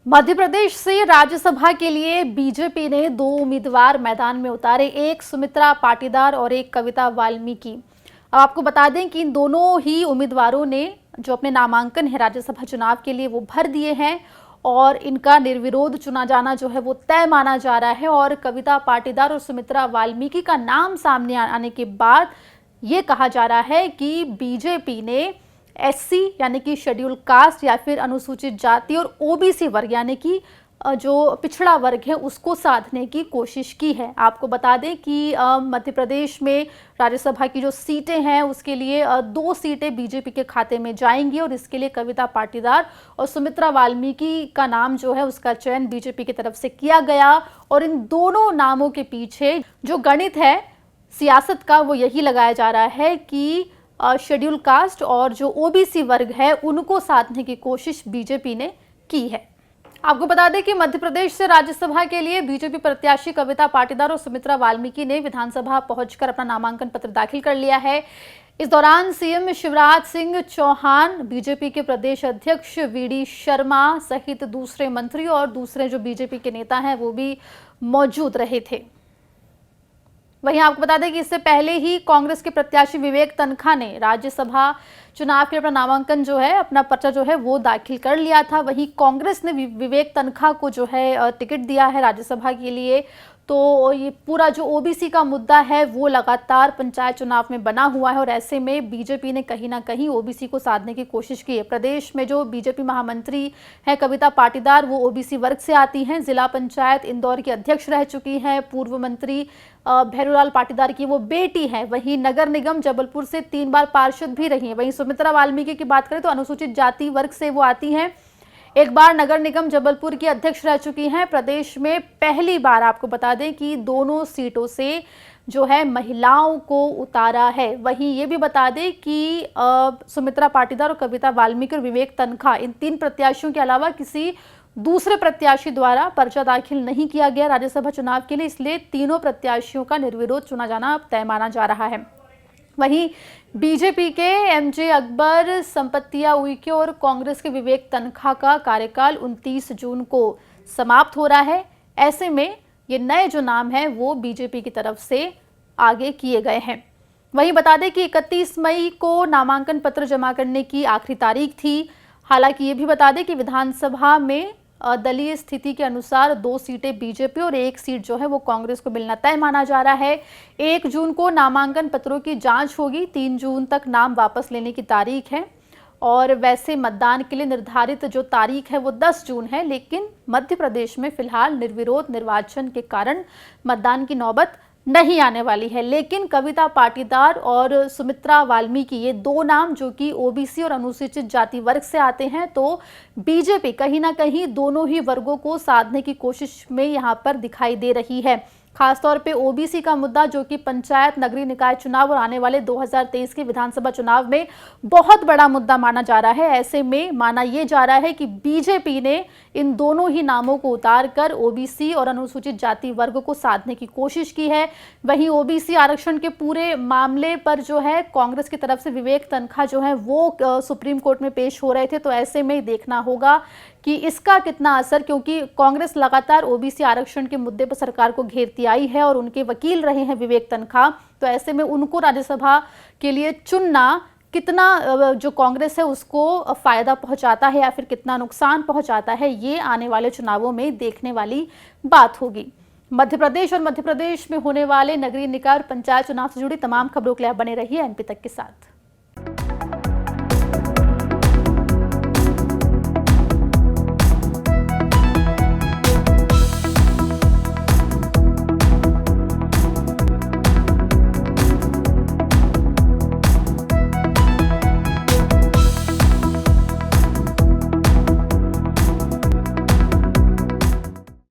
मध्य प्रदेश से राज्यसभा के लिए बीजेपी ने दो उम्मीदवार मैदान में उतारे, एक सुमित्रा पाटीदार और एक कविता वाल्मीकि। अब आपको बता दें कि इन दोनों ही उम्मीदवारों ने जो अपने नामांकन है राज्यसभा चुनाव के लिए वो भर दिए हैं और इनका निर्विरोध चुना जाना जो है वो तय माना जा रहा है। और कविता पाटीदार और सुमित्रा वाल्मीकि का नाम सामने आने के बाद ये कहा जा रहा है कि बीजेपी ने एससी यानी कि शेड्यूल कास्ट या फिर अनुसूचित जाति और ओबीसी वर्ग यानी कि जो पिछड़ा वर्ग है उसको साधने की कोशिश की है। आपको बता दें कि मध्य प्रदेश में राज्यसभा की जो सीटें हैं उसके लिए दो सीटें बीजेपी के खाते में जाएंगी और इसके लिए कविता पाटीदार और सुमित्रा वाल्मीकि का नाम जो है उसका चयन बीजेपी की तरफ से किया गया। और इन दोनों नामों के पीछे जो गणित है सियासत का वो यही लगाया जा रहा है कि शेड्यूल कास्ट और जो ओबीसी वर्ग है उनको साधने की कोशिश बीजेपी ने की है। आपको बता दें कि मध्य प्रदेश से राज्यसभा के लिए बीजेपी प्रत्याशी कविता पाटीदार और सुमित्रा वाल्मीकि ने विधानसभा पहुंचकर अपना नामांकन पत्र दाखिल कर लिया है। इस दौरान सीएम शिवराज सिंह चौहान, बीजेपी के प्रदेश अध्यक्ष वीडी शर्मा सहित दूसरे मंत्री और दूसरे जो बीजेपी के नेता हैं वो भी मौजूद रहे थे। वहीं आपको बता दें कि इससे पहले ही कांग्रेस के प्रत्याशी विवेक तनखा ने राज्यसभा चुनाव के अपना नामांकन जो है अपना पर्चा जो है वो दाखिल कर लिया था। वहीं कांग्रेस ने विवेक तनखा को जो है टिकट दिया है राज्यसभा के लिए। तो ये पूरा जो ओबीसी का मुद्दा है वो लगातार पंचायत चुनाव में बना हुआ है और ऐसे में बीजेपी ने कहीं ना कहीं ओबीसी को साधने की कोशिश की है। प्रदेश में जो बीजेपी महामंत्री है कविता पाटीदार वो ओबीसी वर्ग से आती हैं, जिला पंचायत इंदौर की अध्यक्ष रह चुकी हैं, पूर्व मंत्री भैरूलाल पाटीदार की वो बेटी है। वहीं नगर निगम जबलपुर से 3 बार पार्षद भी रही हैं। वहीं सुमित्रा वाल्मीकि की बात करें तो अनुसूचित जाति वर्ग से वो आती हैं, एक बार नगर निगम जबलपुर की अध्यक्ष रह चुकी हैं। प्रदेश में पहली बार आपको बता दें कि दोनों सीटों से जो है महिलाओं को उतारा है। वहीं ये भी बता दें कि सुमित्रा पाटीदार और कविता वाल्मीकि और विवेक तनखा इन 3 प्रत्याशियों के अलावा किसी दूसरे प्रत्याशी द्वारा पर्चा दाखिल नहीं किया गया राज्यसभा चुनाव के लिए, इसलिए तीनों प्रत्याशियों का निर्विरोध चुना जाना अब तय माना जा रहा है। वहीं बीजेपी के एमजे अकबर, संपत्तिया उइके और कांग्रेस के विवेक तनखा का कार्यकाल 29 जून को समाप्त हो रहा है। ऐसे में ये नए जो नाम हैं वो बीजेपी की तरफ से आगे किए गए हैं। वहीं बता दें कि 31 मई को नामांकन पत्र जमा करने की आखिरी तारीख थी। हालांकि ये भी बता दें कि विधानसभा में दलीय स्थिति के अनुसार 2 सीटें बीजेपी और 1 सीट जो है वो कांग्रेस को मिलना तय माना जा रहा है। 1 जून को नामांकन पत्रों की जांच होगी, 3 जून तक नाम वापस लेने की तारीख है और वैसे मतदान के लिए निर्धारित जो तारीख है वो 10 जून है। लेकिन मध्य प्रदेश में फिलहाल निर्विरोध निर्वाचन के कारण मतदान की नौबत नहीं आने वाली है। लेकिन कविता पाटीदार और सुमित्रा वाल्मीकि ये 2 नाम जो कि ओबीसी और अनुसूचित जाति वर्ग से आते हैं, तो बीजेपी कहीं ना कहीं दोनों ही वर्गों को साधने की कोशिश में यहां पर दिखाई दे रही है। खासतौर पे ओबीसी का मुद्दा जो कि पंचायत, नगरीय निकाय चुनाव और आने वाले 2023 के विधानसभा चुनाव में बहुत बड़ा मुद्दा माना जा रहा है। ऐसे में माना यह जा रहा है कि बीजेपी ने इन दोनों ही नामों को उतारकर ओबीसी और अनुसूचित जाति वर्ग को साधने की कोशिश की है। वहीं ओबीसी आरक्षण के पूरे मामले पर जो है कांग्रेस की तरफ से विवेक तनखा जो है वो सुप्रीम कोर्ट में पेश हो रहे थे। तो ऐसे में देखना होगा कि इसका कितना असर, क्योंकि कांग्रेस लगातार ओबीसी आरक्षण के मुद्दे पर सरकार को घेरती आई है और उनके वकील रहे हैं विवेक तनखा। तो ऐसे में उनको राज्यसभा के लिए चुनना कितना जो कांग्रेस है उसको फायदा पहुंचाता है या फिर कितना नुकसान पहुंचाता है, ये आने वाले चुनावों में देखने वाली बात होगी। मध्य प्रदेश और मध्य प्रदेश में होने वाले नगरीय निकाय और पंचायत चुनाव से जुड़ी तमाम खबरों के लिए आप बने रहिए एनपी तक के साथ।